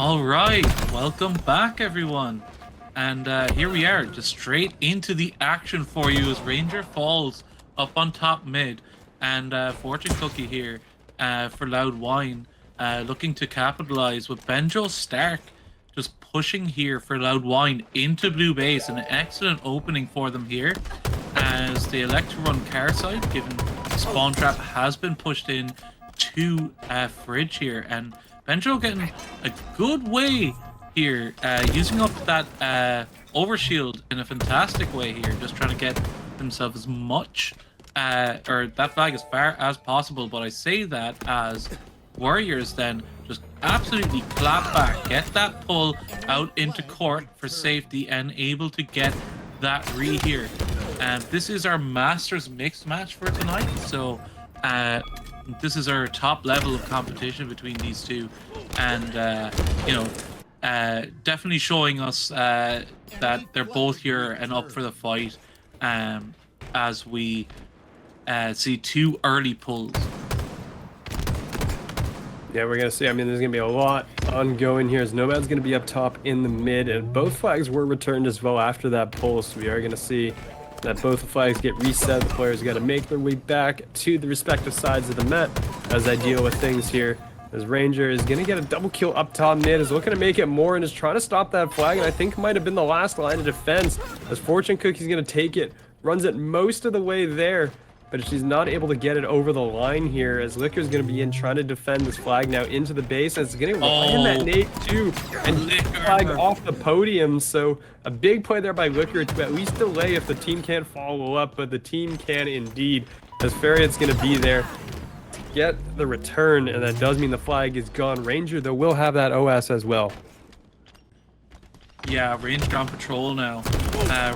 All right, welcome back, everyone. And here we are, just straight into the action for you as Ranger falls up on top mid. And Fortune Cookie here for Loud Whine, looking to capitalize with Benjo Stark just pushing here for Loud Whine into blue base. An excellent opening for them here as they elect to run car side, given the spawn trap has been pushed in to Fridge here. And Benjo getting a good way here, using up that overshield in a fantastic way here, just trying to get himself as much, or that flag as far as possible. But I say that as Worriers then just absolutely clap back, get that pull out into court for safety, and able to get that re here. And this is our Masters mixed match for tonight, so this is our top level of competition between these two, and definitely showing us that they're both here and up for the fight, as we see two early pulls. Yeah, we're going to see. I mean, there's going to be a lot ongoing here as Nomad's going to be up top in the mid, and both flags were returned as well after that pull, so we are going to see that both flags get reset. The players got to make their way back to the respective sides of the map as I deal with things here. As Ranger is going to get a double kill up top mid, is looking to make it more and is trying to stop that flag, and I think might have been the last line of defense as Fortune Cookie's going to take it, runs it most of the way there, but she's not able to get it over the line here as Liquor's going to be in trying to defend this flag now into the base, and it's going to land that nade too and flag off the podium. So a big play there by Liquor to at least delay if the team can't follow up, but the team can indeed, as Farriot's going to be there to get the return, and that does mean the flag is gone. Ranger though will have that OS as well. Yeah, Ranger on patrol now.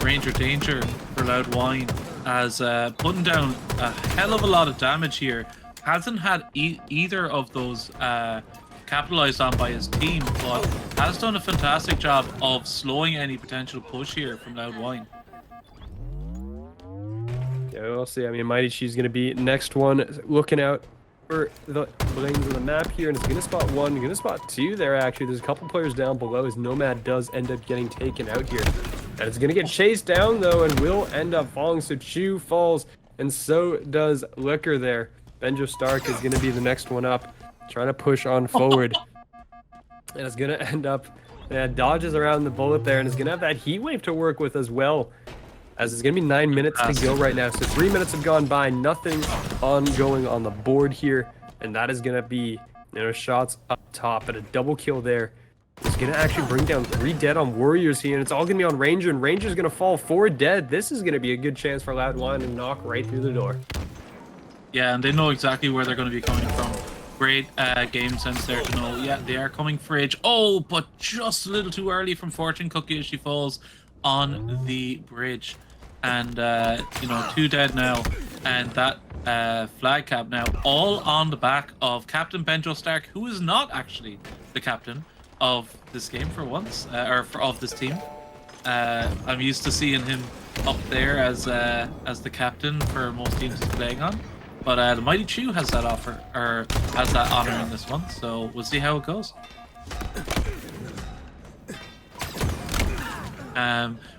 Ranger danger for Loud Whine, as putting down a hell of a lot of damage here. Hasn't had either of those capitalized on by his team, but has done a fantastic job of slowing any potential push here from Loud Whine. Yeah, we'll see. I mean, Mighty Chi's going to be next one, looking out for the lanes of the map here, and it's going to spot one, going to spot two there actually. There's a couple players down below as Nomad does end up getting taken out here. And it's going to get chased down though and will end up falling, so Chu falls and so does Liquor there. Benjo Stark is going to be the next one up, trying to push on forward. And it's going to end up, dodges around the bullet there, and is going to have that heat wave to work with as well, as it's going to be 9 minutes to go right now. So 3 minutes have gone by, nothing ongoing on the board here, and that is going to be, shots up top, but a double kill there. It's going to actually bring down 3 dead on Worriers here, and it's all going to be on Ranger, and Ranger's going to fall 4 dead. This is going to be a good chance for Loud Whine to knock right through the door. Yeah, and they know exactly where they're going to be coming from. Great game sense there to know, yeah, they are coming Fridge. Oh, but just a little too early from Fortune Cookie as she falls on the bridge. And, 2 dead now, and that flag cap now, all on the back of Captain Benjo Stark, who is not actually the captain of this game for once, of this team. I'm used to seeing him up there as the captain for most teams he's playing on, but the Mighty Chu has that offer, or has that honor in this one, so we'll see how it goes.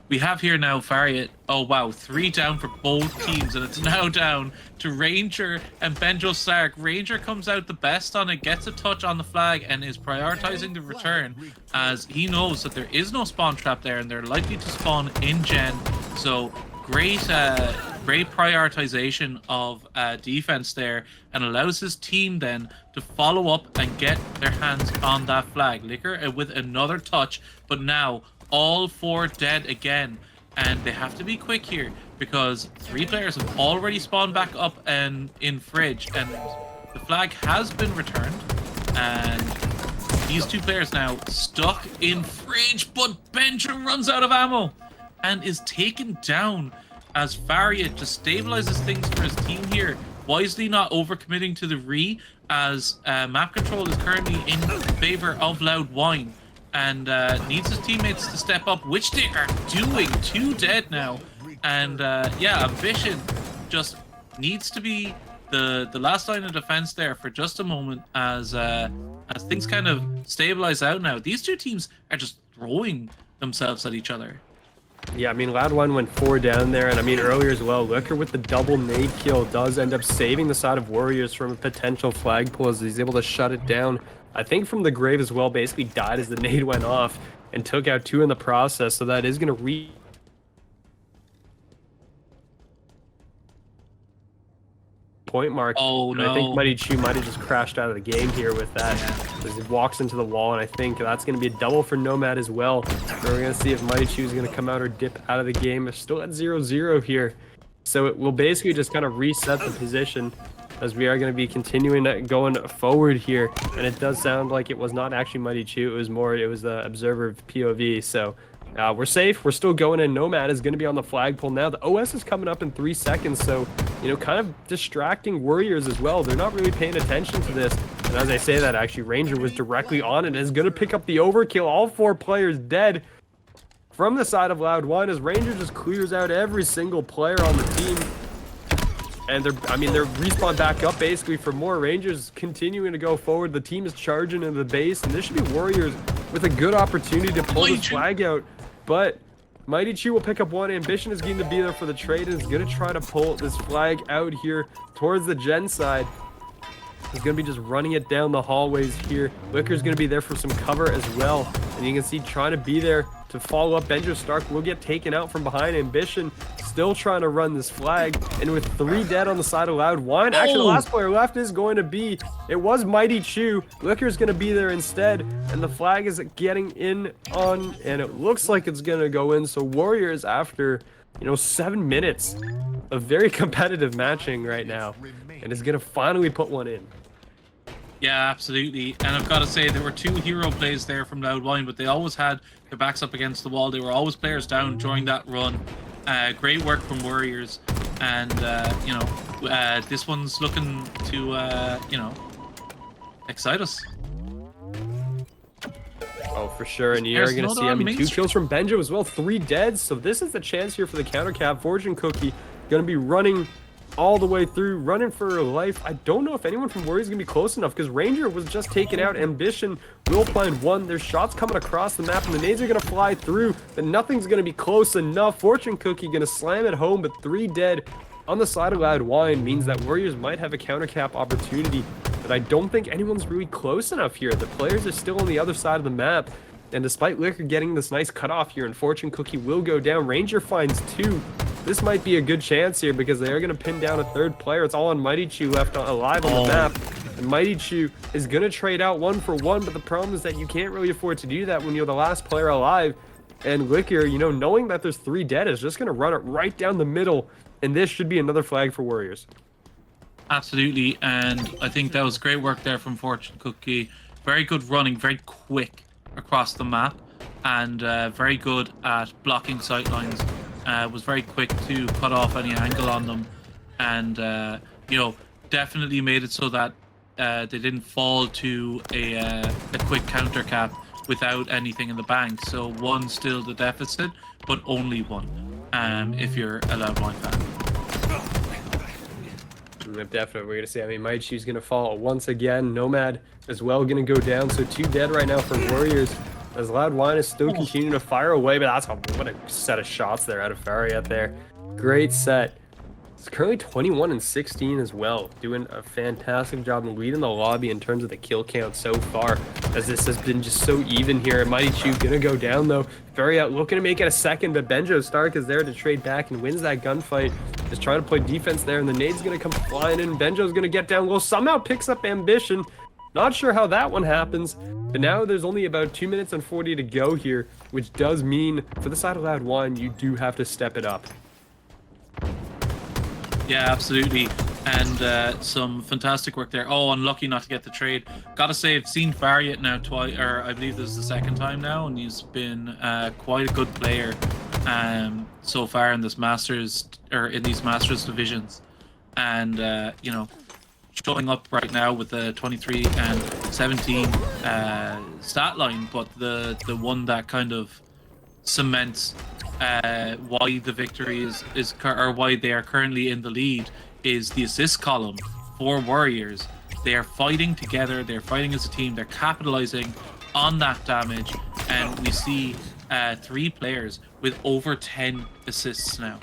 We have here now Farriot. Oh wow, 3 down for both teams, and it's now down to Ranger and Benjo Stark. Ranger comes out the best on it, gets a touch on the flag, and is prioritizing the return as he knows that there is no spawn trap there, and they're likely to spawn in gen. So great prioritization of defense there, and allows his team then to follow up and get their hands on that flag. Liquor with another touch, but now all 4 dead again, and they have to be quick here because 3 players have already spawned back up and in Fridge, and the flag has been returned, and these 2 players now stuck in Fridge, but Benjo runs out of ammo and is taken down as Farriot just stabilizes things for his team here, wisely not overcommitting to the re, as map control is currently in favor of Loud Whine, and needs his teammates to step up, which they are doing. 2 dead now, and yeah, Ambition just needs to be the last line of defense there for just a moment as things kind of stabilize out now. These two teams are just throwing themselves at each other. Yeah, I mean, Loud Whine went 4 down there, and I mean, earlier as well, Liquor with the double nade kill does end up saving the side of Warriors from a potential flag pull as he's able to shut it down. I think from the grave as well, basically died as the nade went off and took out 2 in the process, so that is going to point mark. Oh, and no. I think Mighty Chew might have just crashed out of the game here with that as he walks into the wall, and I think that's going to be a double for Nomad as well. So we're going to see if Mighty Chew is going to come out or dip out of the game. They're still at 0-0 here, so it will basically just kind of reset the position as we are going to be continuing going forward here. And it does sound like it was not actually Mighty Chew, it was the observer POV. So we're safe. We're still going in. Nomad is going to be on the flagpole now. The OS is coming up in 3 seconds, so you know, kind of distracting Warriors as well. They're not really paying attention to this. And as I say that, actually, Ranger was directly on it and is going to pick up the overkill. All 4 players dead from the side of Loud Whine as Ranger just clears out every single player on the team. And they're respawn back up basically for more. Rangers continuing to go forward. The team is charging into the base, and this should be Warriors with a good opportunity to pull this flag out. But Mighty Chew will pick up 1. Ambition is going to be there for the trade and is going to try to pull this flag out here towards the gen side. He's going to be just running it down the hallways here. Wicker's going to be there for some cover as well. And you can see trying to be there to follow up. Benjo Stark will get taken out from behind. Ambition still trying to run this flag. And with 3 dead on the side of Loud Whine, actually the last player left is going to be, it was Mighty Chew. Wicker's going to be there instead. And the flag is getting in on, and it looks like it's going to go in. So Warriors, after, you know, 7 minutes of very competitive matching right now, and is going to finally put one in. Yeah, absolutely. And I've got to say, there were 2 hero plays there from Loud Whine, but they always had their backs up against the wall. They were always players down during that run. Great work from Warriors. And, you know, this one's looking to, you know, excite us. Oh, for sure. And you're going to see, I mean, 2 kills from Benjo as well. 3 dead. So this is the chance here for the counter cap. Fortune Cookie going to be running all the way through, running for her life. I don't know if anyone from Warriors is going to be close enough because Ranger was just taken out. Ambition will find 1. There's shots coming across the map and the nades are going to fly through, but nothing's going to be close enough. Fortune Cookie going to slam it home, but 3 dead on the side of Loud Whine means that Warriors might have a counter cap opportunity, but I don't think anyone's really close enough here. The players are still on the other side of the map. And despite Liquor getting this nice cutoff here, and Fortune Cookie will go down, Ranger finds 2. This might be a good chance here because they are going to pin down a 3rd player. It's all on Mighty Chew left alive on the map. And Mighty Chew is going to trade out 1 for 1, but the problem is that you can't really afford to do that when you're the last player alive. And Liquor, you know, knowing that there's 3 dead, is just going to run it right down the middle. And this should be another flag for Warriors. Absolutely. And I think that was great work there from Fortune Cookie. Very good running, very quick across the map, and very good at blocking sightlines. Was very quick to cut off any angle on them, and you know, definitely made it so that they didn't fall to a quick counter cap without anything in the bank. So 1 still the deficit, but only 1 if you're a Loud Whine fan. Definitely, we're going to see. I mean, Mighty Chew's going to fall once again. Nomad as well going to go down. So 2 dead right now for Warriors. As Loud Whine is still continuing to fire away, but what a set of shots there out of Fariat there. Great set. It's currently 21-16 as well, doing a fantastic job in leading the lobby in terms of the kill count so far, as this has been just so even here. Mighty Chew gonna go down though. Fariat looking to make it a 2nd, but Benjo Stark is there to trade back and wins that gunfight. Just trying to play defense there, and the nade's gonna come flying in. Benjo's gonna get down low, somehow picks up Ambition. Not sure how that one happens, but now there's only about 2 minutes and 40 to go here, which does mean for the side of Loud Whine, you do have to step it up. Yeah, absolutely. And some fantastic work there. Oh, unlucky not to get the trade. Gotta say, I've seen Fariat now twice, or I believe this is the 2nd time now, and he's been quite a good player so far in this Masters, or in these Masters divisions. And, you know, showing up right now with the 23 and 17 stat line, but the one that kind of cements why the victory is or why they are currently in the lead is the assist column for Warriors. They are fighting together. They're fighting as a team. They're capitalizing on that damage. And we see 3 players with over 10 assists now.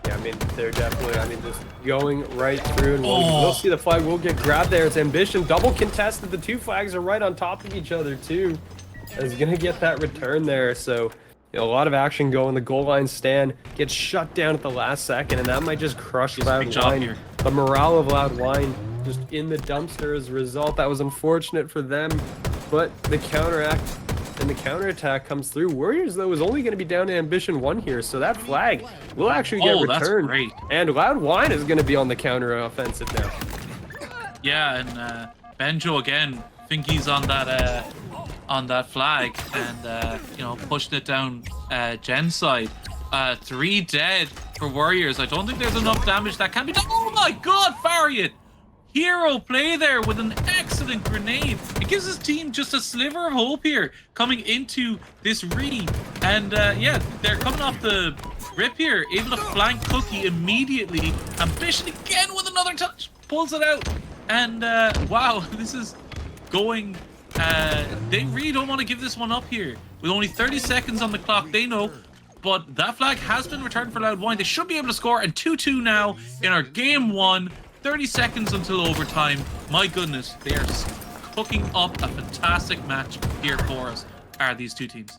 Yeah, I mean, they're definitely, I mean, just going right through. And we'll see the flag will get grabbed there. It's Ambition. Double contested. The 2 flags are right on top of each other, too. Is going to get that return there. So, you know, a lot of action going. The goal line stand gets shut down at the last second, and that might just crush Loud Whine. The morale of Loud Whine just in the dumpster as a result. That was unfortunate for them, but the counteract and the counterattack comes through. Warriors, though, is only going to be down to Ambition 1 here, so that flag will actually get returned. That's great. And Loud Whine is going to be on the counter offensive now. Yeah, and Benjo again, think he's on that flag, and you know, pushed it down Gen's side. 3 dead for Warriors. I don't think there's enough damage that can be done. Oh my god, Farian! Hero play there with an excellent grenade. It gives his team just a sliver of hope here coming into this re. And yeah, they're coming off the rip here, able to flank Cookie immediately. Ambition again with another touch, pulls it out. And wow, this is going... they really don't want to give this one up here. With only 30 seconds on the clock, they know. But that flag has been returned for Loud Whine. They should be able to score. And 2-2 now in our game 1. 30 seconds until overtime. My goodness, they are cooking up a fantastic match here for us, are these 2 teams.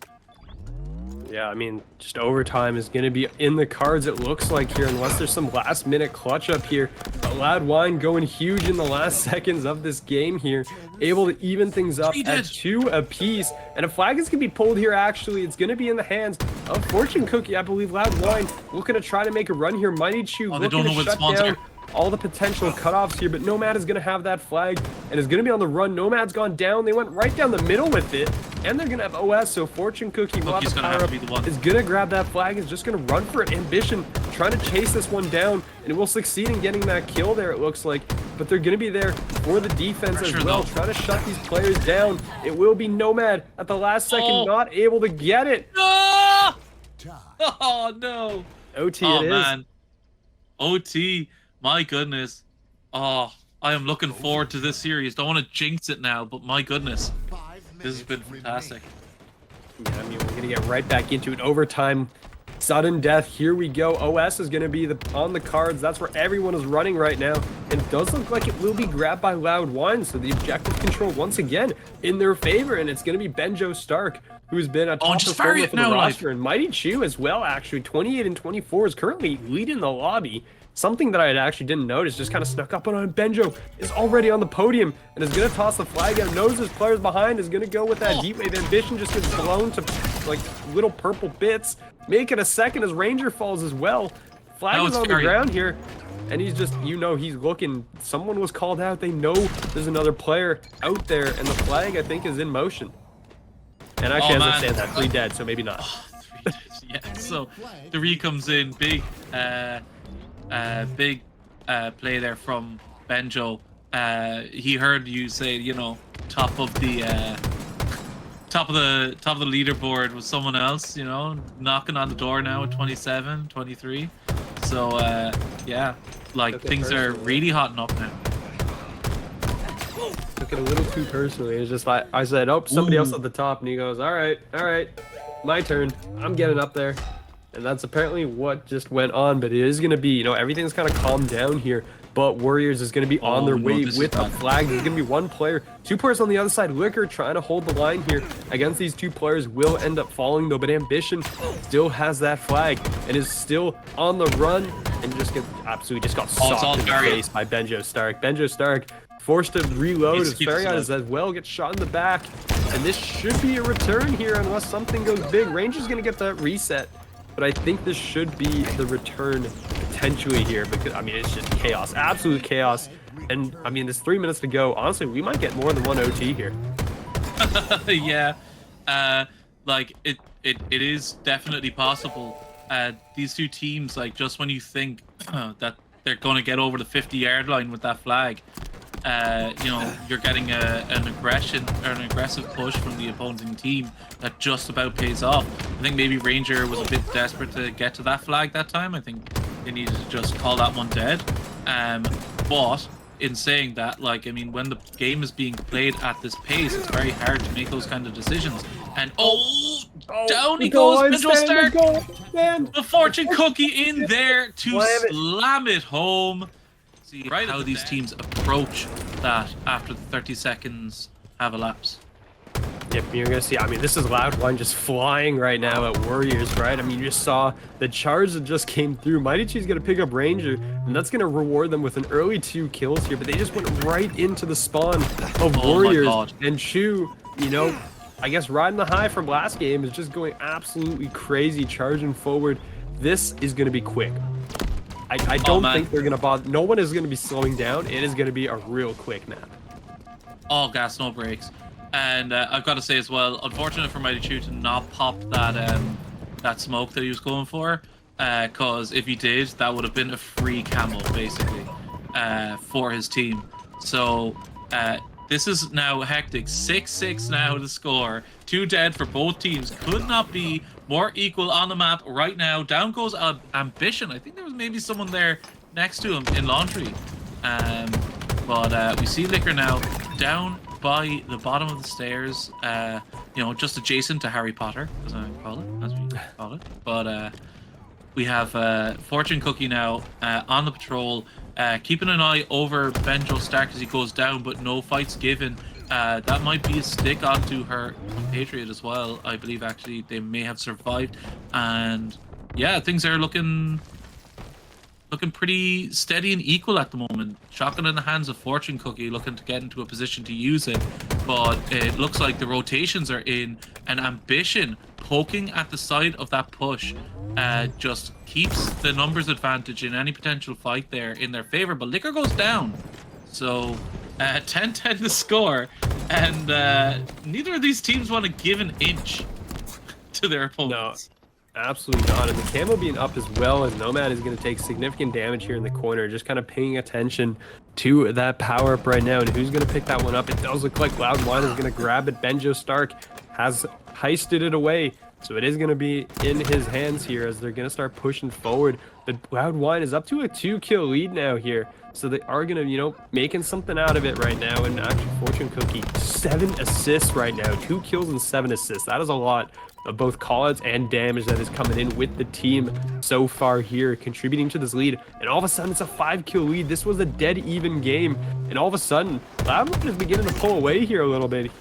Yeah, I mean, just overtime is going to be in the cards, it looks like here, unless there's some last-minute clutch up here. But Loud Whine going huge in the last seconds of this game here, able to even things up at 2 apiece. And a flag is going to be pulled here, actually. It's going to be in the hands of Fortune Cookie, I believe. Loud Whine looking to try to make a run here. Mighty Chew looking to shut down all the potential cutoffs here, but Nomad is going to have that flag and is going to be on the run. Nomad's gone down. They went right down the middle with it, and they're going to have OS, so Fortune Cookie will have the power up, is going to grab that flag, is just going to run for it. Ambition trying to chase this one down, and it will succeed in getting that kill there, it looks like, but they're going to be there for the defense as well, trying to shut these players down. It will be Nomad at the last second, not able to get it. No! Oh, no. OT it is. Man. OT. My goodness. Oh, I am looking forward to this series. Don't want to jinx it now, but my goodness. This has been fantastic. Yeah, I mean, we're going to get right back into it. Overtime, sudden death. Here we go. OS is going to be on the cards. That's where everyone is running right now. And it does look like it will be grabbed by Loud Whine. So the objective control, once again, in their favor. And it's going to be Benjo Stark, who's been a top performer for the roster. And Mighty Chew as well, actually. 28 and 24 is currently leading the lobby. Something that I actually didn't notice, just kind of snuck up on him. Benjo is already on the podium and is going to toss the flag out. Knows his players behind, is going to go with that heat wave. Ambition just gets blown to like little purple bits. Make it a second as Ranger falls as well. Flag is on the ground here. And he's just, you know, he's looking. Someone was called out. They know there's another player out there. And the flag, I think, is in motion. And actually, as I said that, 3 dead, so maybe not. 3 dead, yeah. So 3 comes in, big play there from Benjo. He heard you say, you know, top of the leaderboard was someone else, you know, knocking on the door now at 27, 23. So yeah, like things are really hotting up now. Took it a little too personally. It's just like I said, oh, somebody else at the top, and he goes, all right, my turn. I'm getting up there. And that's apparently what just went on, but it is going to be, you know, everything's kind of calmed down here, but Warriors is going to be on their way with a flag. There's going to be 1 player, 2 players on the other side. Liquor trying to hold the line here against these 2 players will end up falling though, but Ambition still has that flag and is still on the run and just absolutely just got socked in the face by Benjo Stark. Benjo Stark forced to reload as Fariat as well gets shot in the back, and this should be a return here unless something goes big. Ranger's going to get that reset. But I think this should be the return potentially here because, I mean, it's just chaos, absolute chaos. And, I mean, there's 3 minutes to go. Honestly, we might get more than 1 OT here. Yeah, like, it is definitely possible. These 2 teams, like, just when you think that they're going to get over the 50-yard line with that flag, you know, you're getting an aggressive push from the opposing team that just about pays off. I think maybe Ranger was a bit desperate to get to that flag that time. I think they needed to just call that one dead. But in saying that, like, I mean, when the game is being played at this pace, it's very hard to make those kind of decisions. And down he goes, Benjo Stark. The fortune cookie in there to slam it home. See right how these teams approach that after the 30 seconds have elapsed. Yep, you're gonna see. I mean, this is Loud Whine just flying right now at Worriers, right? I mean, you just saw the charge that just came through. Mighty Chi's gonna pick up Ranger, and that's gonna reward them with an early 2 kills here. But they just went right into the spawn of Worriers, and Chu, you know, I guess riding the high from last game is just going absolutely crazy, charging forward. This is gonna be quick. I don't think they're gonna bother. No one is gonna be slowing down. It is gonna be a real quick map. All gas, no brakes. And I've got to say as well, unfortunate for Mighty Chu to not pop that that smoke that he was going for, because if he did, that would have been a free camo basically for his team. So this is now hectic. 6-6 now to score. 2 dead for both teams. Could not be more equal on the map right now. Down goes Ambition. I think there was maybe someone there next to him in Laundry. But we see Liquor now down by the bottom of the stairs, you know, just adjacent to Harry Potter, as we call it. But we have Fortune Cookie now on the patrol, keeping an eye over Benjo Stark as he goes down, but no fights given. That might be a stick onto her compatriot as well. I believe actually they may have survived, and yeah, things are looking pretty steady and equal at the moment. Shotgun in the hands of Fortune Cookie, looking to get into a position to use it, but it looks like the rotations are in, and Ambition poking at the side of that push just keeps the numbers advantage in any potential fight there in their favor. But Liquor goes down, so 10-10 to score, and neither of these teams want to give an inch to their opponents. No. Absolutely not, and the camo being up as well, and Nomad is going to take significant damage here in the corner, just kind of paying attention to that power up right now, and who's going to pick that one up? It does look like Loud Whine is going to grab it. Benjo Stark has heisted it away, so it is going to be in his hands here as they're going to start pushing forward. But Loud Whine is up to a 2-kill lead now here, so they are going to, you know, making something out of it right now. And actually, Fortune Cookie, 7 assists right now, 2 kills and 7 assists. That is a lot of both callouts and damage that is coming in with the team so far here, contributing to this lead. And all of a sudden, it's a 5-kill lead. This was a dead even game, and all of a sudden, Loud Whine is beginning to pull away here a little bit.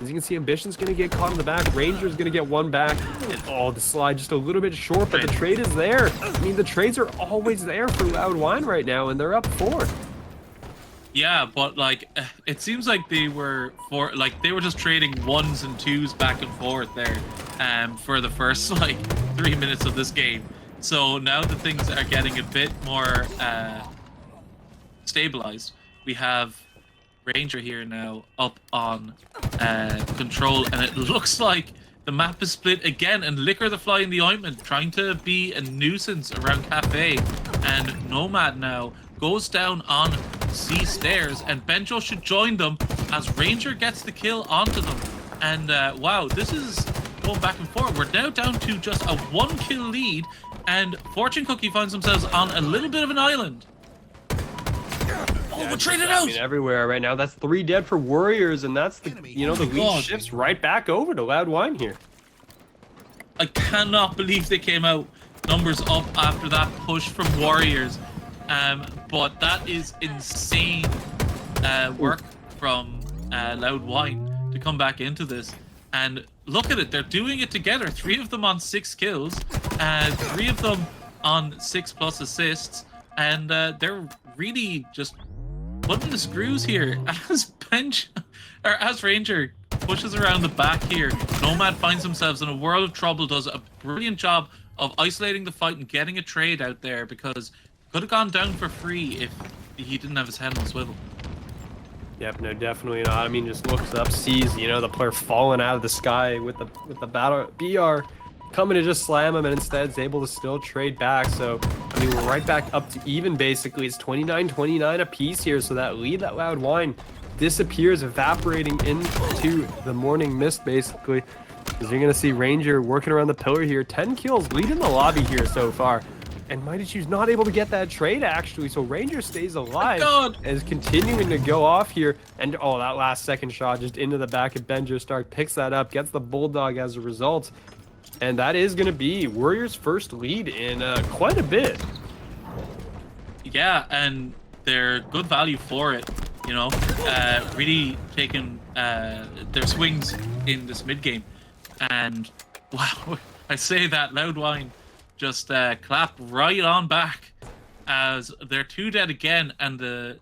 As you can see, Ambition's going to get caught in the back. Ranger's going to get one back. And the slide just a little bit short, but the trade is there. I mean, the trades are always there for Loud Whine right now, and they're up 4. Yeah, but like it seems like they were just trading 1s and 2s back and forth there for the first like 3 minutes of this game. So now that things are getting a bit more stabilized, we have Ranger here now up on control, and it looks like the map is split again, and Liquor the Fly in the Ointment trying to be a nuisance around Cafe, and Nomad now goes down on C stairs, and Benjo should join them as Ranger gets the kill onto them. And wow, this is going back and forth. We're now down to just a 1-kill lead, and Fortune Cookie finds themselves on a little bit of an island. Oh, we're traded out! I mean, everywhere right now. That's 3 dead for Worriers, and that's the, you know, the lead shifts right back over to Loud Whine here. I cannot believe they came out numbers up after that push from Worriers. But that is insane work from Loud Whine to come back into this. And look at it, they're doing it together. 3 of them on 6 kills, 3 of them on 6+ assists, and they're really just putting the screws here as Ranger pushes around the back here. Nomad finds themselves in a world of trouble, does a brilliant job of isolating the fight and getting a trade out there, because could have gone down for free if he didn't have his head on a swivel. Yep, no, definitely not. I mean, just looks up, sees, you know, the player falling out of the sky with the battle BR coming to just slam him, and instead is able to still trade back. So, I mean, we're right back up to even, basically. It's 29-29 apiece here, so that lead that Loud Whine disappears, evaporating into the morning mist, basically. Because you're going to see Ranger working around the pillar here. 10 kills, leading the lobby here so far. And Mighty Shoe's not able to get that trade, actually, so Ranger stays alive. God. And is continuing to go off here. And, oh, that last second shot just into the back of Benjo Stark. Picks that up, gets the Bulldog as a result. And that is going to be Warriors' first lead in quite a bit. Yeah, and they're good value for it, you know, really taking their swings in this mid game. And wow, I say that Loud Whine just clap right on back as they're 2 dead again, and the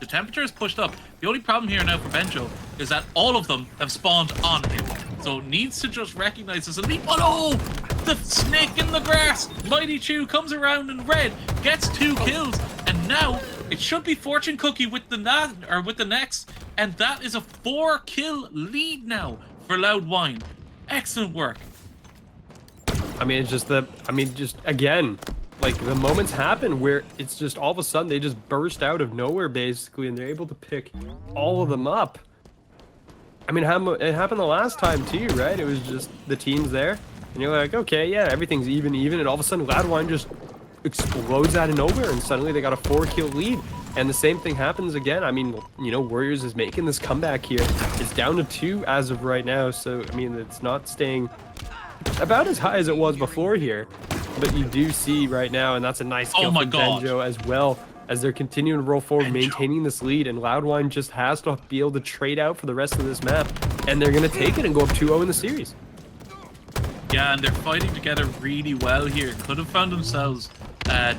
temperature is pushed up. The only problem here now for Benjo is that all of them have spawned on him, so needs to just recognize this and leap. Oh no! The snake in the grass! Mighty Chew comes around in red, gets 2 kills, and now it should be Fortune Cookie with the next, and that is a 4-kill lead now for Loud Whine. Excellent work. I mean, it's just just again, like the moments happen where it's just all of a sudden they just burst out of nowhere basically, and they're able to pick all of them up. I mean, it happened the last time too, right? It was just the teams there, and you're like, okay, yeah, everything's even, and all of a sudden Loud Whine just explodes out of nowhere, and suddenly they got a 4-kill lead. And the same thing happens again. I mean, you know, Warriors is making this comeback here. It's down to 2 as of right now, so I mean, it's not staying about as high as it was before here, but you do see right now, and that's a nice kill from Benjo as well, as they're continuing to roll forward, maintaining this lead, and Loud Whine just has to be able to trade out for the rest of this map, and they're going to take it and go up 2-0 in the series. Yeah, and they're fighting together really well here. Could have found themselves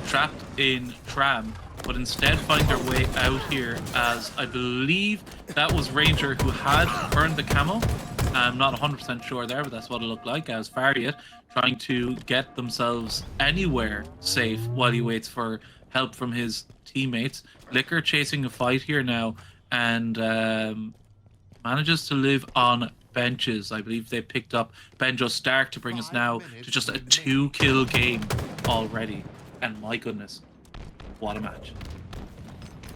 trapped in Tram, but instead find their way out here, as I believe that was Ranger who had burned the camo. I'm not 100% sure there, but that's what it looked like, as Fariat trying to get themselves anywhere safe while he waits for help from his teammates. Liquor chasing a fight here now, and manages to live on benches. I believe they picked up Benjo Stark to bring us now to just a 2-kill game already. And my goodness, what a match.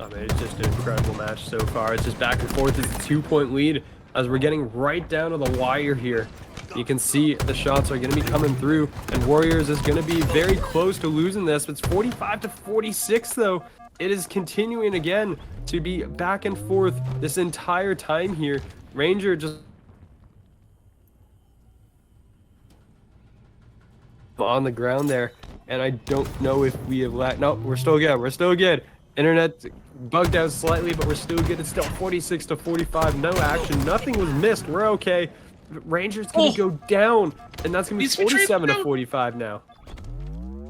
I mean, it's just an incredible match so far. It's just back and forth. It's a 2-point lead as we're getting right down to the wire here. You can see the shots are going to be coming through, and Warriors is going to be very close to losing this. It's 45-46 though. It is continuing again to be back and forth this entire time here. Ranger just on the ground there, and I don't know if we have no, we're still good. We're still good. Internet bugged out slightly, but we're still good. It's still 46-45. No action. Nothing was missed. We're okay. Ranger's gonna go down, and that's gonna be 47-45 now.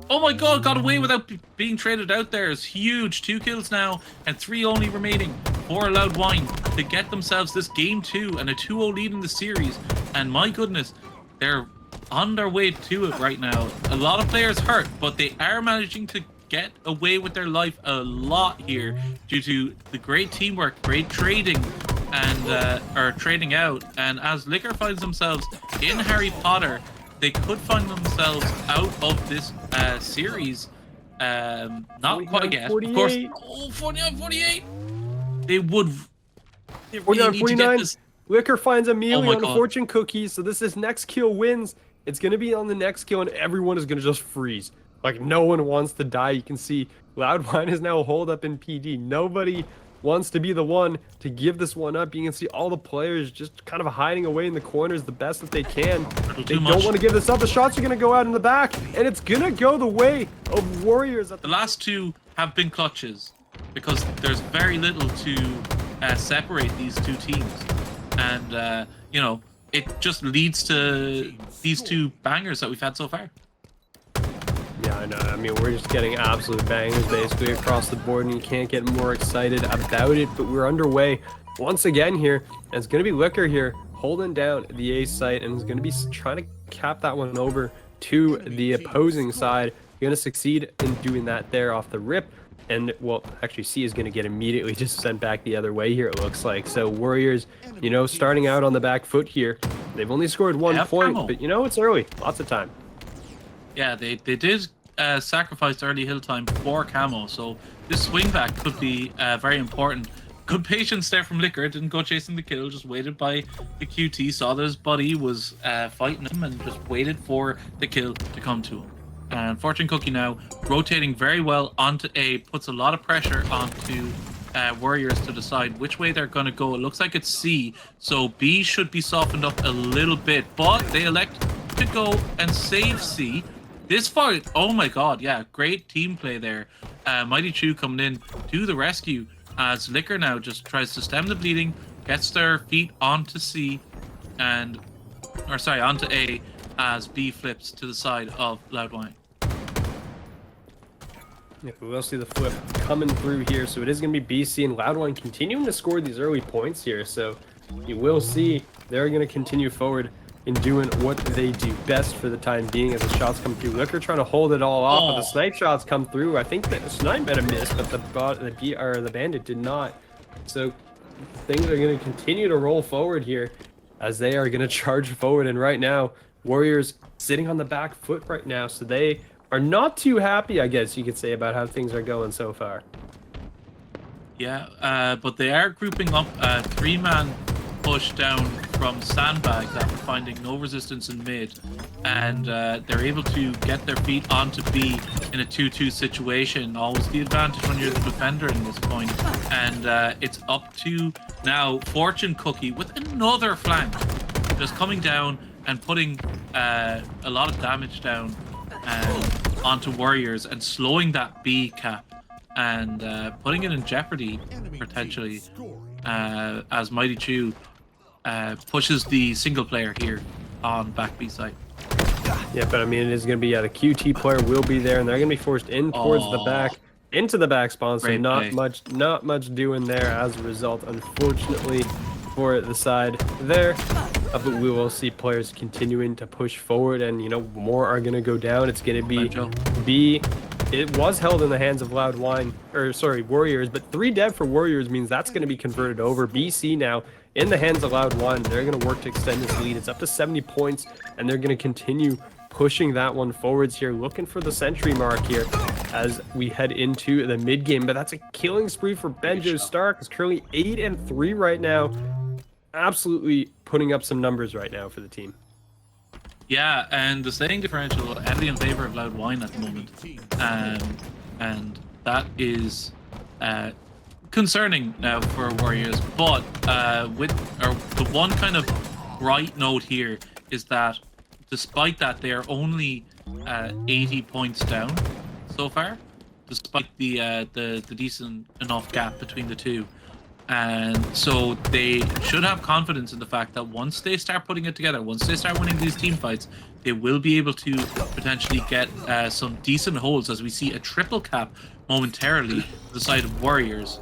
Oh my god, got away without being traded out there. It's huge. 2 kills now, and 3 only remaining for Loud Whine to get themselves this game 2 and a 2-0 lead in the series. And my goodness, they're on their way to it right now. A lot of players hurt, but they are managing to get away with their life a lot here due to the great teamwork, great trading, and or trading out. And as Liquor finds themselves in Harry Potter, they could find themselves out of this series. Not quite yet, of course. Oh, 49-48. They would. They really need to get this. Liquor finds a melee on a fortune cookie, so this is next kill wins. It's going to be on the next kill, and everyone is going to just freeze. Like, no one wants to die. You can see Loud Whine is now holed up in PD. Nobody wants to be the one to give this one up. You can see all the players just kind of hiding away in the corners the best that they can. They don't want to give this up. The shots are going to go out in the back, and it's going to go the way of Warriors. The last 2 have been clutches because there's very little to separate these 2 teams. And, you know, it just leads to these 2 bangers that we've had so far. Yeah, I know. I mean, we're just getting absolute bangers basically across the board, and you can't get more excited about it. But we're underway once again here, and it's going to be Liquor here holding down the A site, and is going to be trying to cap that one over to the opposing side. You're going to succeed in doing that there off the rip. And, well, actually, C is going to get immediately just sent back the other way here, it looks like. So, Warriors, you know, starting out on the back foot here. They've only scored 1 point, but, you know, it's early. Lots of time. Yeah, they did sacrifice early hill time for camo, so this swing back could be very important. Good patience there from Liquor. Didn't go chasing the kill, just waited by the QT, saw that his buddy was fighting him, and just waited for the kill to come to him. And Fortune Cookie now rotating very well onto A, puts a lot of pressure onto Worriers to decide which way they're going to go. It looks like it's C, so B should be softened up a little bit, but they elect to go and save C. This fight, oh my god, yeah, great team play there. Mighty Chew coming in to the rescue as Liquor now just tries to stem the bleeding, gets their feet onto C, and, or sorry, onto A, as B flips to the side of Loud Whine. Yeah, we will see the flip coming through here, so it is going to be BC and Loud Whine continuing to score these early points here. So you will see they're going to continue forward in doing what they do best for the time being as the shots come through. Liquor trying to hold it all off, but the snipe shots come through. I think that the snipe might have missed, but the bandit did not. So things are going to continue to roll forward here as they are going to charge forward. And right now, Worriers sitting on the back foot right now, so they are not too happy, I guess you could say, about how things are going so far. Yeah, but they are grouping up a 3-man push down from sandbags after finding no resistance in mid, and they're able to get their feet onto B in a 2-2 situation. Always the advantage when you're the defender in this point. And it's up to now Fortune Cookie with another flank, just coming down and putting a lot of damage down onto Worriers and slowing that B cap and putting it in jeopardy potentially as Mighty Chew pushes the single player here on back B side. Yeah, but I mean, it is going to be, the QT player will be there, and they're going to be forced in towards the back, into the back spawn, so not much doing there as a result, unfortunately, for the side there. But we will see players continuing to push forward, and more are going to go down. It's going to be B. It was held in the hands of Loud Whine, or sorry, Worriers, but 3 dead for Worriers means that's going to be converted over. BC now in the hands of Loud Whine. They're going to work to extend this lead. It's up to 70 points, and they're going to continue pushing that one forwards here, looking for the century mark here as we head into the mid game. But that's a killing spree for Benjo Stark. It's currently 8-3 right now. Absolutely putting up some numbers right now for the team. Yeah, and the staying differential heavily in favor of Loud Whine at the moment, and that is concerning now for Worriers. But the one kind of bright note here is that despite that, they are only 80 points down so far, despite the decent enough gap between the two. And so they should have confidence in the fact that once they start putting it together, once they start winning these team fights, they will be able to potentially get some decent holds, as we see a triple cap momentarily to the side of Worriers.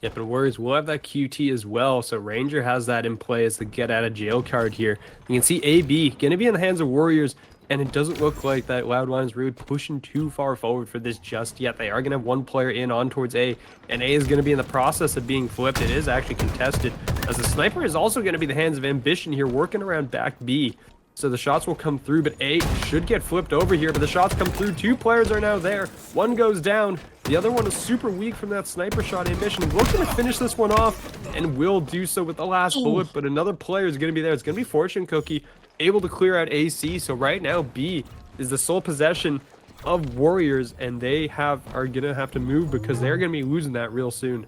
Yeah, but Worriers will have that QT as well, so Ranger has that in play as the get out of jail card here. You can see AB going to be in the hands of Worriers, and it doesn't look like that Loud Whine is really pushing too far forward for this just yet. They are going to have one player in on towards A, and A is going to be in the process of being flipped. It is actually contested, as the sniper is also going to be the hands of Ambition here, working around back B. So the shots will come through, but A should get flipped over here, but the shots come through. 2 players are now there. One goes down. The other one is super weak from that sniper shot. Ambition looking to finish this one off, and will do so with the last bullet, but another player is going to be there. It's going to be Fortune Cookie, able to clear out AC. So right now, B is the sole possession of Worriers, and they are going to have to move because they're going to be losing that real soon.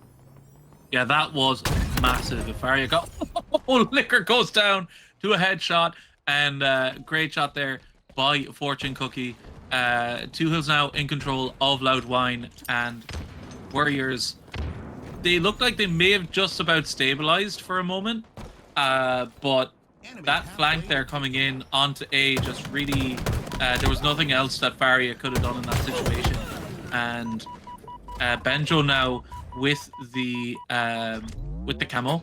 Yeah, that was massive. If Aria got... Oh, Liquor goes down to a headshot. And great shot there by Fortune Cookie. Two Hills now in control of Loud Whine, and Worriers, they look like they may have just about stabilized for a moment, but that flank there coming in onto A just really, there was nothing else that Faria could have done in that situation. And Benjo now with the camo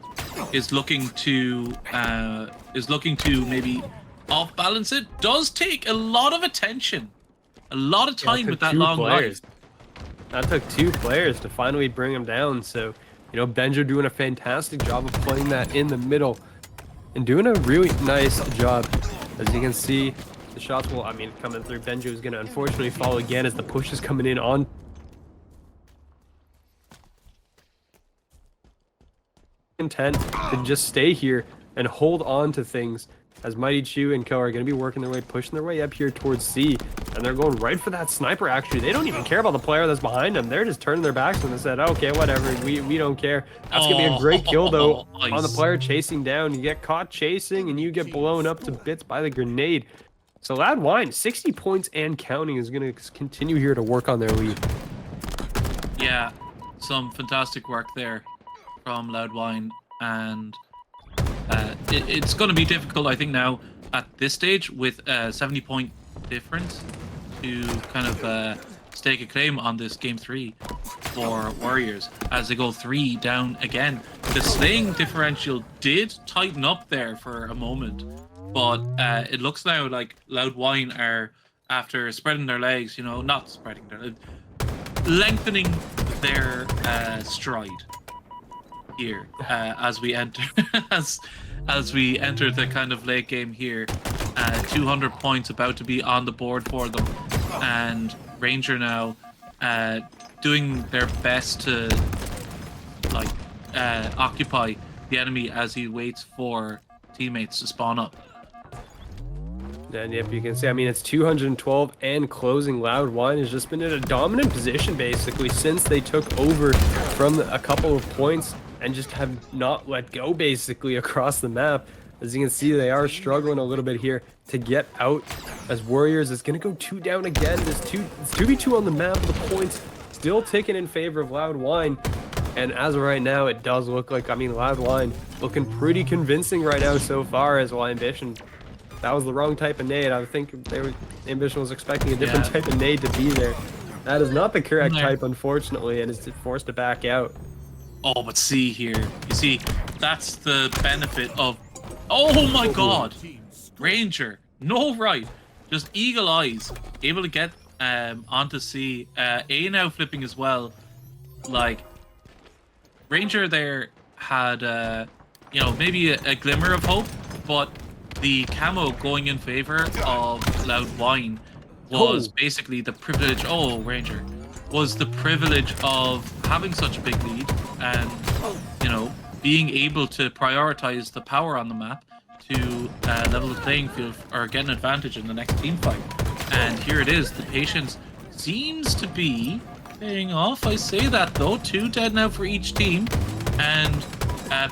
is looking to maybe off balance it. Does take a lot of attention, a lot of time with that long life. That took 2 players to finally bring him down. So Benjo doing a fantastic job of playing that in the middle and doing a really nice job. As you can see, the shots will coming through. Benjo is going to unfortunately fall again as the push is coming in on intent to just stay here and hold on to things as Mighty Chew and Co are going to be working their way, pushing their way up here towards C, and they're going right for that sniper. Actually, they don't even care about the player that's behind them. They're just turning their backs and they said, okay, whatever, we don't care. That's going to be a great kill though nice. on the player chasing down. You get caught chasing and you get blown up to bits by the grenade. So Loud Whine, 60 points and counting, is going to continue here to work on their lead. Yeah, some fantastic work there from Loud Whine, and it's going to be difficult, I think, now at this stage with a 70-point difference to kind of stake a claim on this game 3 for Warriors as they go 3 down again. The slaying differential did tighten up there for a moment, but it looks now like Loud Whine are, after spreading their legs, you know, not spreading their, lengthening their stride here as we enter as we enter the kind of late game here. 200 points about to be on the board for them, and Ranger now doing their best to like occupy the enemy as he waits for teammates to spawn up. And yep, you can see, I mean, it's 212 and closing. Loud Whine has just been in a dominant position basically since they took over from a couple of points and just have not let go basically across the map. As you can see, they are struggling a little bit here to get out, as Warriors is going to go 2 down again. It's 2v2 on the map. The points still ticking in favor of Loud Whine. And as of right now, it does look like, I mean, Loud Whine looking pretty convincing right now so far, as well Ambition. That was the wrong type of nade. I think Ambition was expecting a different type of nade to be there. That is not the correct type, unfortunately, and is forced to back out. Oh, but see here, you see, that's the benefit of, oh my god, Ranger, no right, just eagle eyes, able to get onto C. A now flipping as well. Like, Ranger there had, you know, maybe a glimmer of hope, but the camo going in favor of Loud Whine was basically the privilege. Oh, Ranger was the privilege of having such a big lead, and you know, being able to prioritize the power on the map to level the playing field or get an advantage in the next team fight. And here it is. The patience seems to be paying off. I say that though. 2 dead now for each team, and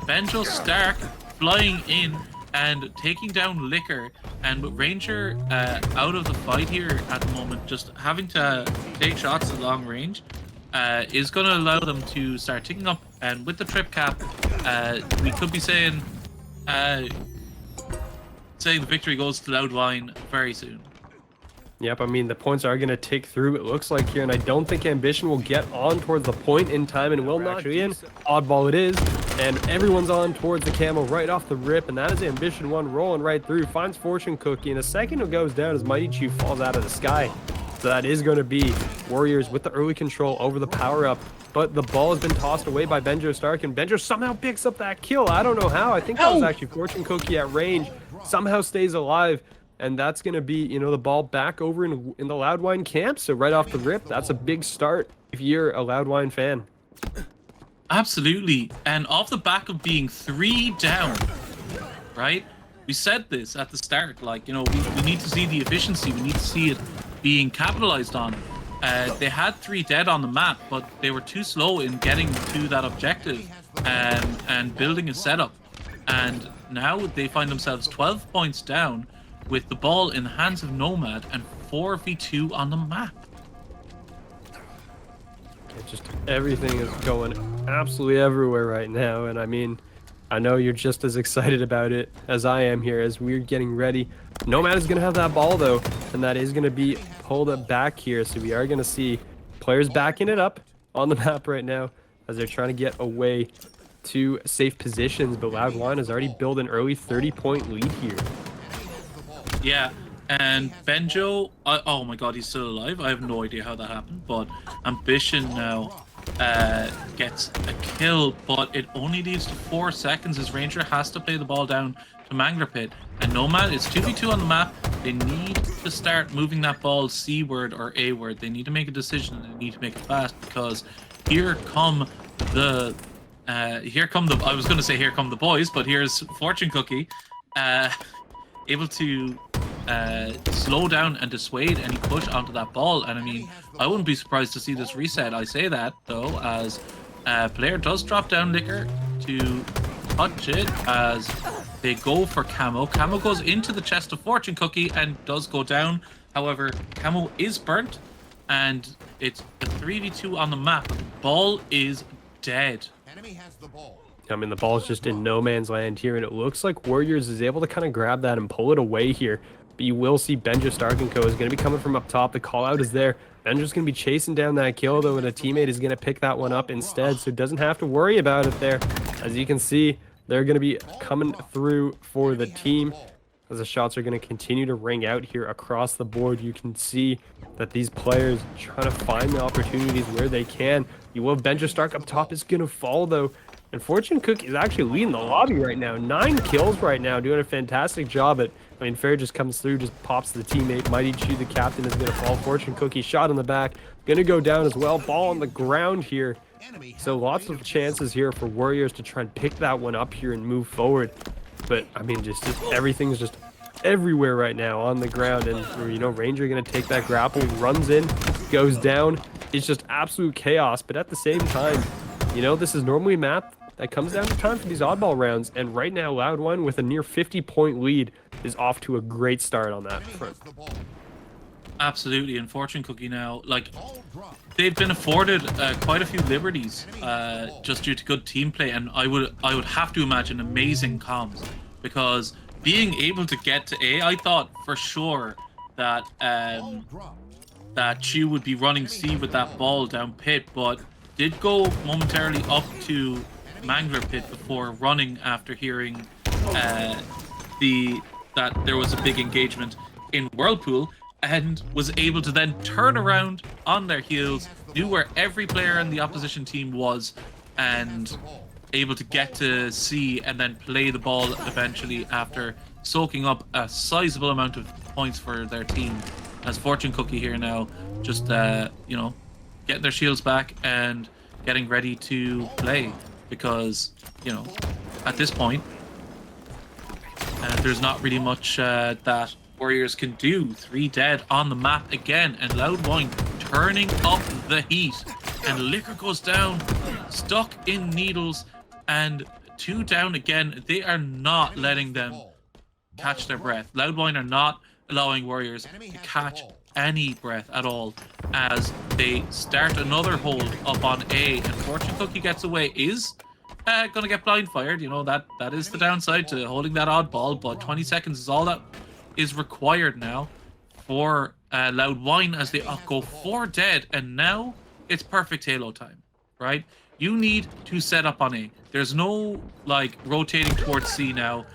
Benjo Stark flying in and taking down Liquor, and with Ranger out of the fight here at the moment, just having to take shots at long range is going to allow them to start ticking up. And with the trip cap, we could be saying the victory goes to Loud Whine very soon. Yep, I mean, the points are going to tick through, it looks like here, and I don't think Ambition will get on towards the point in time, and will not be in. Oddball it is, and everyone's on towards the camo right off the rip, and that is Ambition 1 rolling right through, finds Fortune Cookie, and a second it goes down as Mighty Chew falls out of the sky. So that is going to be Warriors with the early control over the power-up, but the ball has been tossed away by Benjo Stark, and Benjo somehow picks up that kill. I don't know how. I think that was actually Fortune Cookie at range, somehow stays alive. And that's going to be, you know, the ball back over in the Loud Whine camp. So right off the rip, that's a big start if you're a Loud Whine fan. Absolutely. And off the back of being 3 down, right? We said this at the start, like, you know, we need to see the efficiency. We need to see it being capitalized on. They had 3 dead on the map, but they were too slow in getting to that objective and building a setup. And now they find themselves 12 points down, with the ball in the hands of Nomad and 4v2 on the map. Just everything is going absolutely everywhere right now, and I mean, I know you're just as excited about it as I am here as we're getting ready. Nomad is going to have that ball though, and that is going to be pulled back here, so we are going to see players backing it up on the map right now as they're trying to get away to safe positions, but Loud Whine has already built an early 30-point lead here. Yeah, and Benjo, oh my god, he's still alive. I have no idea how that happened, but Ambition now gets a kill, but it only leads to 4 seconds as Ranger has to play the ball down to Mangler Pit. And Nomad, it's 2v2 on the map. They need to start moving that ball C-word or A-word. They need to make a decision, and they need to make it fast, because here come the I was going to say here come the boys, but here's Fortune Cookie. able to slow down and dissuade any push onto that ball. And I mean, I wouldn't be surprised to see this reset. I say that though, as player does drop down Liquor to touch it as they go for Camo. Camo goes into the chest of Fortune Cookie and does go down. However, Camo is burnt and it's a 3v2 on the map. The ball is dead. Enemy has the ball. I mean, the ball's just in no man's land here, and it looks like Warriors is able to kind of grab that and pull it away here. But you will see Benja Stark & Co. is going to be coming from up top. The call out is there. Benja's going to be chasing down that kill, though, and a teammate is going to pick that one up instead, so doesn't have to worry about it there. As you can see, they're going to be coming through for the team. As the shots are going to continue to ring out here across the board, you can see that these players trying to find the opportunities where they can. You will have Benja Stark up top is going to fall, though. And Fortune Cookie is actually leading the lobby right now. 9 kills right now, doing a fantastic job at, I mean, Fair just comes through, just pops the teammate. Mighty Chew, the captain, is going to fall. Fortune Cookie shot in the back. Going to go down as well. Ball on the ground here. So lots of chances here for Warriors to try and pick that one up here and move forward. But, I mean, just everything's just everywhere right now on the ground. And, you know, Ranger going to take that grapple, runs in, goes down. It's just absolute chaos. But at the same time, you know, this is normally a map that comes down to time for these oddball rounds, and right now Loud Whine with a near 50-point lead is off to a great start on that front. Absolutely, and Fortune Cookie now, like, they've been afforded quite a few liberties just due to good team play, and I would have to imagine amazing comms, because being able to get to A, I thought for sure that that Chew would be running C with that ball down pit, but did go momentarily up to Mangler pit before running after hearing that there was a big engagement in Whirlpool, and was able to then turn around on their heels, knew where every player in the opposition team was, and able to get to C and then play the ball eventually after soaking up a sizable amount of points for their team. As Fortune Cookie here now, just you know, getting their shields back and getting ready to play, because, you know, at this point there's not really much that Warriors can do. 3 dead on the map again, and Loud Whine turning up the heat, and Liquor goes down, stuck in needles, and 2 down again. They are not letting them catch their breath. Loud Whine are not allowing Warriors to catch any breath at all, as they start another hold up on A, and Fortune Cookie gets away. Is gonna get blind fired. You know, that is the downside to holding that oddball, but 20 seconds is all that is required now for Loud Whine, as they go 4 dead, and now it's perfect Halo time, right? You need to set up on A. There's no, like, rotating towards C now,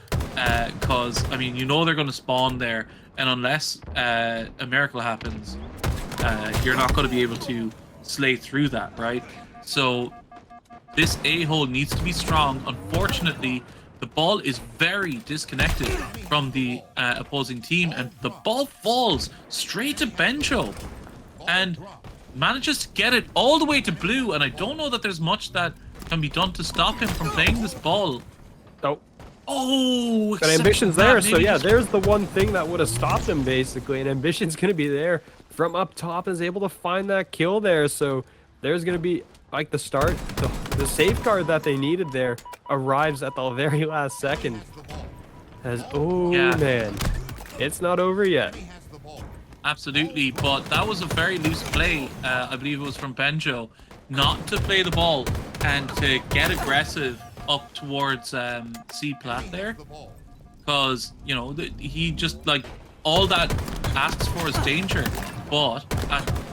because, I mean, you know they're going to spawn there, and unless a miracle happens, you're not going to be able to slay through that, right? So this A-hole needs to be strong. Unfortunately, the ball is very disconnected from the opposing team, and the ball falls straight to Benjo and manages to get it all the way to blue, and I don't know that there's much that can be done to stop him from playing this ball. Oh, but Ambition's there, so yeah, there's the one thing that would have stopped him, basically, and Ambition's going to be there from up top, is able to find that kill there, so there's going to be, like, the start, the safeguard that they needed there arrives at the very last second. As, oh yeah, man, it's not over yet. Absolutely, but that was a very loose play. I believe it was from Benjo, not to play the ball and to get aggressive up towards C plat there, because, you know, he just, like, all that asks for is danger. But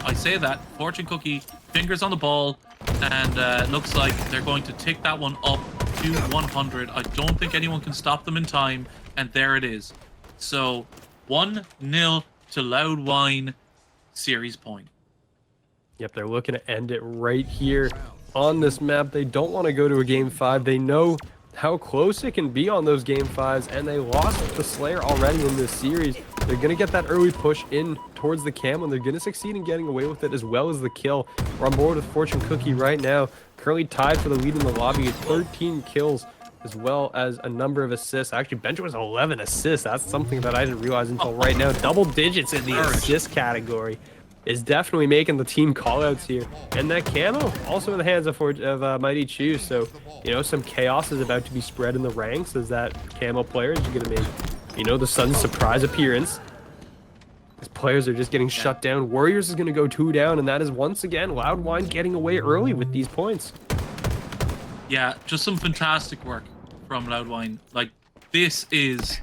I say that Fortune Cookie fingers on the ball, and looks like they're going to take that one up to 100. I don't think anyone can stop them in time, and there it is. So 1-0 to Loud Whine, series point. Yep, they're looking to end it right here on this map. They don't want to go to a game 5. They know how close it can be on those game 5s, and they lost the Slayer already in this series. They're going to get that early push in towards the cam, and they're going to succeed in getting away with it as well as the kill. We're on board with Fortune Cookie right now, currently tied for the lead in the lobby at 13 kills as well as a number of assists. Actually, Benjo was 11 assists. That's something that I didn't realize until right now. Double digits in the assist category is definitely making the team callouts here. And that camo also in the hands of Mighty Chew. So, you know, some chaos is about to be spread in the ranks as that camo player is going to make, you know, the sudden surprise appearance. As players are just getting shut down. Warriors is going to go 2 down, and that is once again Loud Whine getting away early with these points. Yeah, just some fantastic work from Loud Whine. Like, this is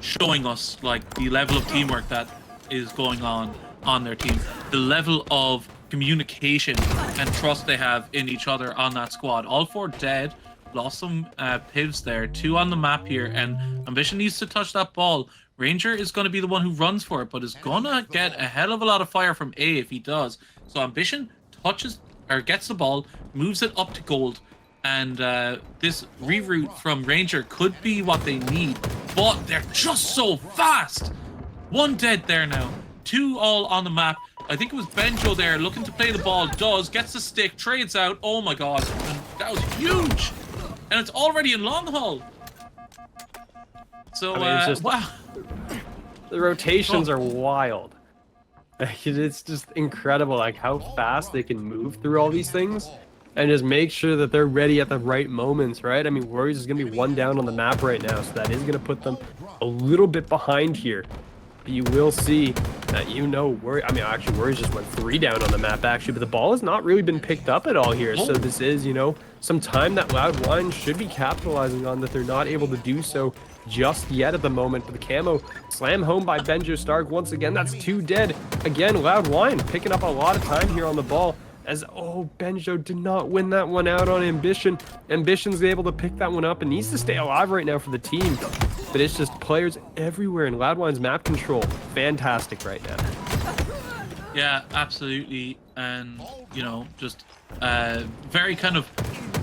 showing us like the level of teamwork that is going on their team, the level of communication and trust they have in each other on that squad. All 4 dead. Lost some pivs there. 2 on the map here, and Ambition needs to touch that ball. Ranger is going to be the one who runs for it, but is going to get a hell of a lot of fire from A if he does. So Ambition touches or gets the ball, moves it up to gold, and this reroute from Ranger could be what they need, but they're just so fast. 1 dead there now. 2 all on the map. I think it was Benjo there looking to play the ball. Gets the stick, trades out. Oh my god, and that was huge. And it's already in long haul. So, it's just, wow. The rotations are wild. It's just incredible, like how fast they can move through all these things and just make sure that they're ready at the right moments, right? I mean, Warriors is going to be 1 down on the map right now, so that is going to put them a little bit behind here. But you will see that, you know, Warriors just went 3 down on the map, actually, but the ball has not really been picked up at all here. So this is, you know, some time that Loud Whine should be capitalizing on that they're not able to do so just yet at the moment. But the camo slam home by Benjo Stark. Once again, that's 2 dead. Again, Loud Whine picking up a lot of time here on the ball. As, oh, Benjo did not win that one out on Ambition. Ambition's able to pick that one up and needs to stay alive right now for the team. But it's just players everywhere, and Loud Whine's map control, fantastic right now. Yeah, absolutely. And, you know, just very kind of,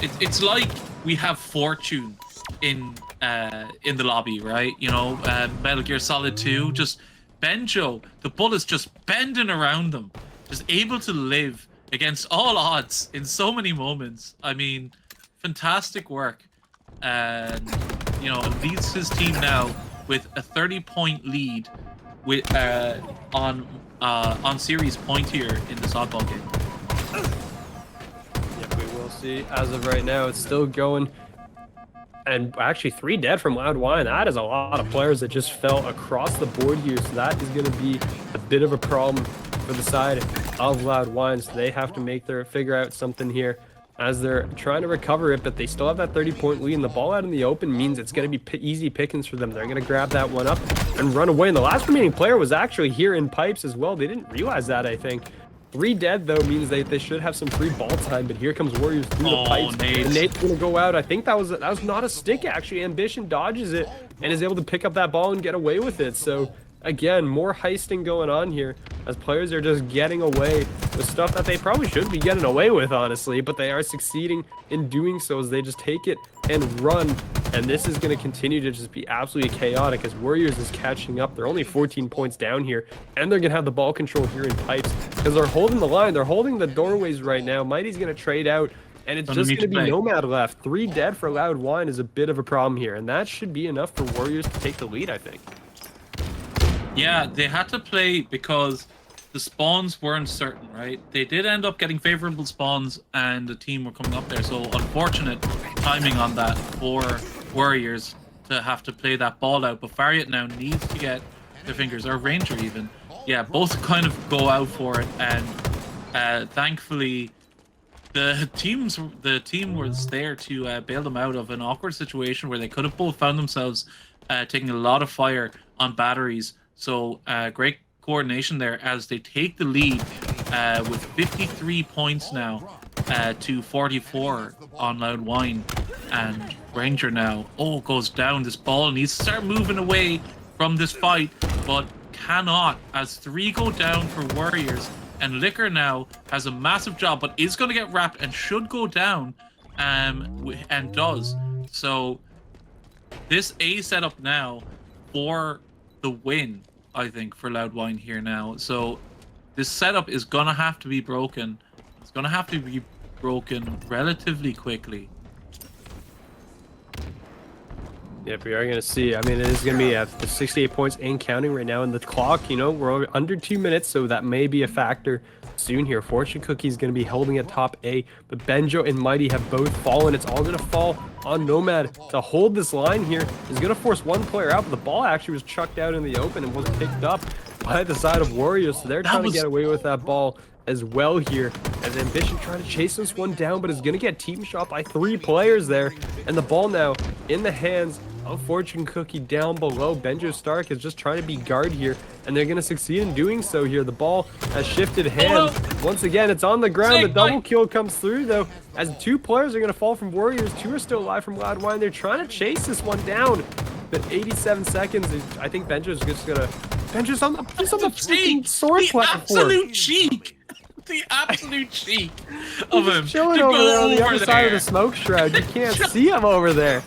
it's like we have Fortune in the lobby, right? You know, Metal Gear Solid 2, just Benjo, the bullets just bending around them, just able to live against all odds in so many moments. I mean, fantastic work. And, you know, leads his team now with a 30-point lead with on series point here in the softball game. Yep, we will see. As of right now, it's still going. And actually 3 dead from Loud Whine. That is a lot of players that just fell across the board here. So that is going to be a bit of a problem for the side of Loud Whine. So they have to figure out something here as they're trying to recover it, but they still have that 30-point lead, and the ball out in the open means it's going to be easy pickings for them. They're going to grab that one up and run away, and the last remaining player was actually here in pipes as well. They didn't realize that, I think. 3 dead, though, means they should have some free ball time, but here comes Warriors through the pipes. And Nate's going to go out. I think that was not a stick, actually. Ambition dodges it and is able to pick up that ball and get away with it. So, again, more heisting going on here as players are just getting away with stuff that they probably shouldn't be getting away with, honestly, but they are succeeding in doing so as they just take it and run. And this is going to continue to just be absolutely chaotic as Warriors is catching up. They're only 14 points down here, and they're going to have the ball control here in pipes because they're holding the line. They're holding the doorways right now. Mighty's going to trade out, and it's just going to be Nomad left. 3 dead for Loud Whine is a bit of a problem here, and that should be enough for Warriors to take the lead, I think. Yeah, they had to play because the spawns weren't certain, right? They did end up getting favorable spawns and the team were coming up there. So unfortunate timing on that for Warriors to have to play that ball out. But Variet now needs to get their fingers, or Ranger even. Yeah, both kind of go out for it. And thankfully, the team was there to bail them out of an awkward situation where they could have both found themselves taking a lot of fire on batteries. So great coordination there as they take the lead with 53 points now to 44 on Loud Whine. And Ranger now, goes down. This ball needs to start moving away from this fight, but cannot as 3 go down for Warriors. And Liquor now has a massive job, but is going to get wrapped and should go down, and does. So this A setup now for the win, I think, for Loud Whine here now. So this setup is going to have to be broken. It's going to have to be broken relatively quickly. Yep, we are going to see. I mean, it is going to be at the 68 points and counting right now in the clock. You know, we're under 2 minutes, so that may be a factor soon here. Fortune Cookie is going to be holding at top A, but Benjo and Mighty have both fallen. It's all going to fall on Nomad to hold this line here. Is going to force one player out, but the ball actually was chucked out in the open and was picked up by the side of Warriors, so they're trying to get away with that ball as well here, as Ambition trying to chase this one down, but is going to get team shot by 3 players there, and the ball now in the hands of Fortune Cookie down below. Benjo Stark is just trying to be guard here, and they're going to succeed in doing so here. The ball has shifted hands. Once again, it's on the ground. The double kill comes through, though, as 2 players are going to fall from Warriors. 2 are still alive from Loud Whine. They're trying to chase this one down, but 87 seconds, I think Benjo's just going to... Benjo's on the freaking sword platform. Absolute cheek! The absolute cheek of him. Chilling over there on the other side of the smoke shroud. You can't see him over there.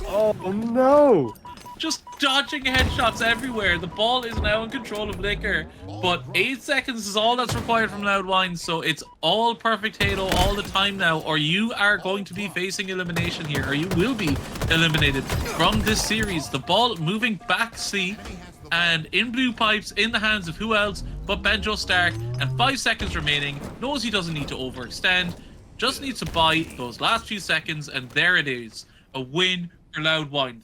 Oh no! Just dodging headshots everywhere. The ball is now in control of Liquor, but 8 seconds is all that's required from Loud Whine, so it's all perfect Halo all the time now, or you are going to be facing elimination here, or you will be eliminated from this series. The ball moving back C, and in blue pipes, in the hands of who else but Benjo Stark, and 5 seconds remaining. Knows he doesn't need to overextend, just needs to buy those last few seconds, and there it is. A win for Loud Whine.